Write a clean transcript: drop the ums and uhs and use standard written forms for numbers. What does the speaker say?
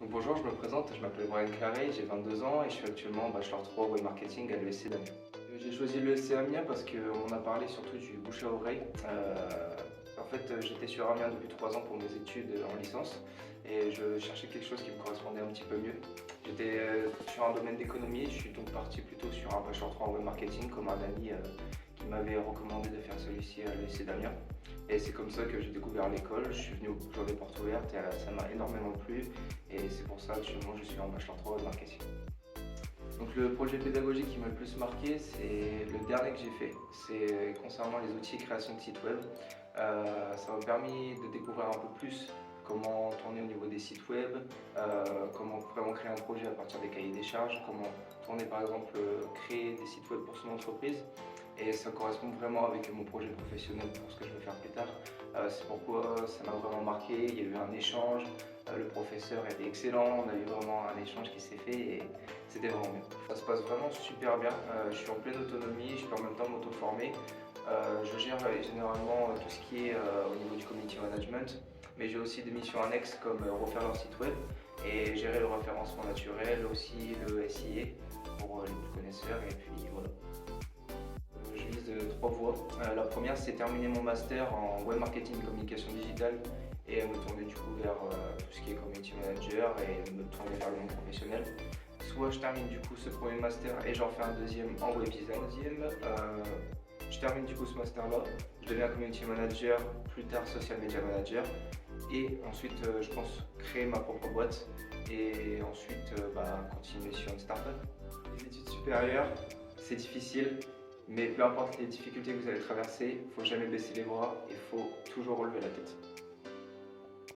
Donc bonjour, je me présente, je m'appelle Brian Carré, j'ai 22 ans et je suis actuellement en Bachelor 3 Web Marketing à l'ESC d'Amiens. J'ai choisi l'ESC Amiens parce qu'on a parlé surtout du bouche à oreille. J'étais sur Amiens depuis 3 ans pour mes études en licence et je cherchais quelque chose qui me correspondait un petit peu mieux. J'étais sur un domaine d'économie, je suis donc parti plutôt sur un Bachelor 3 en Web Marketing comme un ami qui m'avait recommandé de faire celui-ci à l'ESC d'Amiens. Et c'est comme ça que j'ai découvert l'école, je suis venu au jour des portes ouvertes et ça m'a énormément plu. Et c'est pour ça actuellement je suis en Bachelor 3 de marketing. Donc le projet pédagogique qui m'a le plus marqué, c'est le dernier que j'ai fait. C'est concernant les outils création de sites web. Ça m'a permis de découvrir un peu plus comment tourner au niveau des sites web, comment vraiment créer un projet à partir des cahiers des charges, comment tourner par exemple, créer des sites web pour son entreprise. Et ça correspond vraiment avec mon projet professionnel pour ce que je veux faire plus tard. C'est pourquoi ça m'a vraiment marqué, il y a eu un échange, le professeur était excellent, on a eu vraiment un échange qui s'est fait et c'était vraiment bien. Ça se passe vraiment super bien, je suis en pleine autonomie, je peux en même temps m'auto-former. Je gère généralement tout ce qui est au niveau du community management, mais j'ai aussi des missions annexes comme refaire leur site web et gérer le référencement naturel, aussi le SIA pour les connaisseurs et puis voilà. Je vise trois voies. La première, c'est terminer mon master en web marketing et communication digitale et me tourner du coup vers tout ce qui est community manager et me tourner vers le monde professionnel. Soit je termine du coup ce premier master et j'en fais un deuxième en web design. Je termine du coup ce master là, je deviens community manager, plus tard social media manager et ensuite je pense créer ma propre boîte et ensuite continuer sur une startup. Les études supérieures, c'est difficile, mais peu importe les difficultés que vous allez traverser, il ne faut jamais baisser les bras et il faut toujours relever la tête.